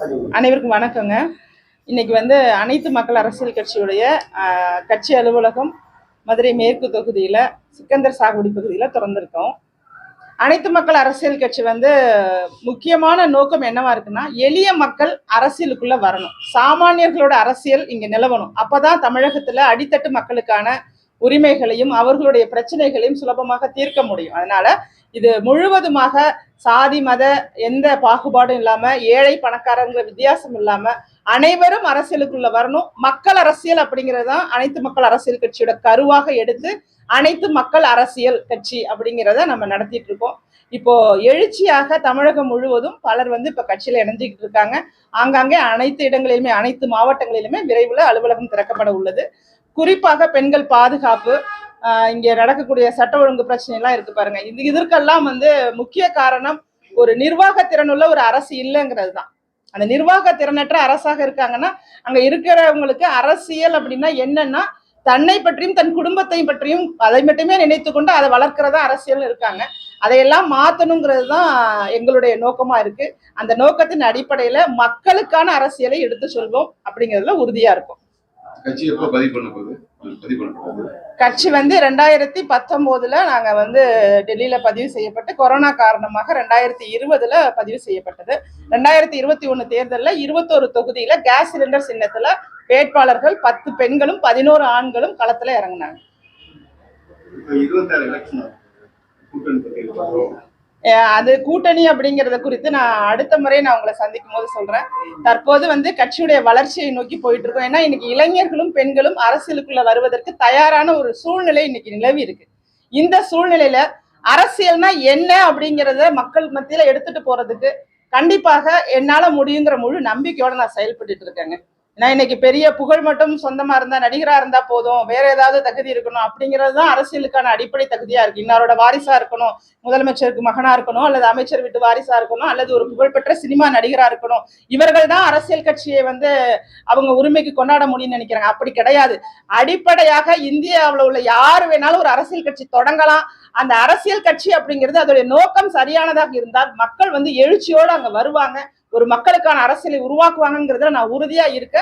அனைவருக்கும் வணக்கங்க. இன்னைக்கு அனைத்து மக்கள் அரசியல் கட்சியுடைய கட்சி அலுவலகம் மதுரை மேற்கு தொகுதியில் சிக்கந்தர் சாகுபடி பகுதியில் திறந்திருக்கோம். அனைத்து மக்கள் அரசியல் கட்சி முக்கியமான நோக்கம் என்னவா இருக்குன்னா, எளிய மக்கள் அரசியலுக்குள்ள வரணும், சாமானியர்களோட அரசியல் இங்க நிலவணும். அப்பதான் தமிழகத்துல அடித்தட்டு மக்களுக்கான உரிமைகளையும் அவர்களுடைய பிரச்சனைகளையும் சுலபமாக தீர்க்க முடியும். அதனால இது முழுவதுமாக சாதி மத எந்த பாகுபாடும் இல்லாம, ஏழை பணக்காரங்கிற வித்தியாசம் இல்லாம அனைவரும் அரசியலுக்குள்ள வரணும். மக்கள் அரசியல் அப்படிங்கறதான் அனைத்து மக்கள் அரசியல் கட்சியோட கருவாக எடுத்து அனைத்து மக்கள் அரசியல் கட்சி அப்படிங்கிறத நம்ம நடத்திட்டு இருக்கோம். இப்போ எழுச்சியாக தமிழகம் முழுவதும் பலர் இப்ப கட்சியில இணைஞ்சிக்கிட்டு இருக்காங்க. ஆங்காங்கே அனைத்து இடங்களிலுமே, அனைத்து மாவட்டங்களிலுமே விரைவில் அலுவலகம் திறக்கப்பட உள்ளது. குறிப்பாக பெண்கள் பாதுகாப்பு, இங்க நடக்கக்கூடிய சட்ட ஒழுங்கு பிரச்சனை எல்லாம் இருக்கு பாருங்க. இதற்கெல்லாம் முக்கிய காரணம் ஒரு நிர்வாக திறனுள்ள ஒரு அரசு இல்லைங்கிறது தான். அந்த நிர்வாக திறனற்ற அரசாக இருக்காங்கன்னா, அங்க இருக்கிறவங்களுக்கு அரசியல் அப்படின்னா என்னன்னா, தன்னை பற்றியும் தன் குடும்பத்தையும் பற்றியும் அதை மட்டுமே நினைத்து கொண்டு அதை வளர்க்கிறதா அரசியல் இருக்காங்க. அதையெல்லாம் மாற்றணுங்கிறது தான் எங்களுடைய நோக்கமா இருக்கு. அந்த நோக்கத்தின் அடிப்படையில மக்களுக்கான அரசியலை எடுத்து சொல்வோம் அப்படிங்கிறதுல உறுதியா இருக்கும். கட்சி 2019 நாங்க டெல்லியில பதிவு செய்யப்பட்டு, கொரோனா காரணமாக 2020 பதிவு செய்யப்பட்டது. 2021 தேர்தலில் 21 தொகுதியில கேஸ் சிலிண்டர் சின்னத்துல வேட்பாளர்கள் 10 பெண்களும் 11 ஆண்களும் களத்துல இறங்கினாங்க. அது கூட்டணி அப்படிங்கறத குறித்து நான் அடுத்த முறை உங்களை சந்திக்கும் போது சொல்றேன். தற்போது கட்சியுடைய வளர்ச்சியை நோக்கி போயிட்டு இருக்கோம். ஏன்னா இன்னைக்கு இளைஞர்களும் பெண்களும் அரசியலுக்குள்ள வருவதற்கு தயாரான ஒரு சூழ்நிலை இன்னைக்கு நிலவி இருக்கு. இந்த சூழ்நிலையில அரசியல்னா என்ன அப்படிங்கிறத மக்கள் மத்தியில எடுத்துட்டு போறதுக்கு கண்டிப்பாக என்னால முடியுங்கிற முழு நம்பிக்கையோட நான் செயல்பட்டு இருக்கேங்க. ஏன்னா இன்னைக்கு பெரிய புகழ் மட்டும் சொந்தமா இருந்தா, நடிகரா இருந்தா போதும், வேற ஏதாவது தகுதி இருக்கணும் அப்படிங்கிறது தான் அரசியலுக்கான அடிப்படை தகுதியா இருக்கு. இன்னாரோட வாரிசா இருக்கணும், முதலமைச்சருக்கு மகனா இருக்கணும், அல்லது அமைச்சர் வீட்டு வாரிசா இருக்கணும், அல்லது ஒரு புகழ்பெற்ற சினிமா நடிகரா இருக்கணும். இவர்கள் தான் அரசியல் கட்சியை அவங்க உரிமைக்கு கொண்டாட முடியும்னு நினைக்கிறாங்க. அப்படி கிடையாது. அடிப்படையாக இந்தியாவில் உள்ள யாரு வேணாலும் ஒரு அரசியல் கட்சி தொடங்கலாம். அந்த அரசியல் கட்சி அப்படிங்கிறது அதோடைய நோக்கம் சரியானதாக இருந்தால் மக்கள் எழுச்சியோடு அங்க வருவாங்க, ஒரு மக்களுக்கான அரசியலை உருவாக்குவாங்கிறதுல நான் உறுதியா இருக்க.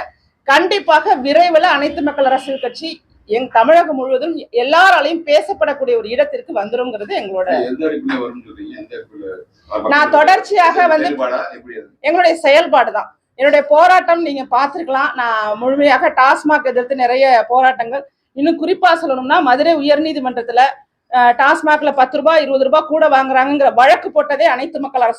கண்டிப்பாக விரைவில் அனைத்து மக்கள் அரசியல் கட்சி தமிழகம் முழுவதும் எல்லாராலையும் பேசப்படக்கூடிய ஒரு இடத்திற்கு வந்துருங்கிறது எங்களோட. நான் தொடர்ச்சியாக எங்களுடைய செயல்பாடு தான் என்னுடைய போராட்டம். நீங்க பார்த்திருக்கலாம், நான் முழுமையாக டாஸ்மாக் எதிர்த்து நிறைய போராட்டங்கள், இன்னும் குறிப்பா சொல்லணும்னா மதுரை உயர்நீதிமன்றத்துல டாஸ்மாக்ல 10 ரூபாய் 20 ரூபாய் கூட வாங்குறாங்கிற வழக்கு போட்டதே அனைத்து மக்கள் அரசு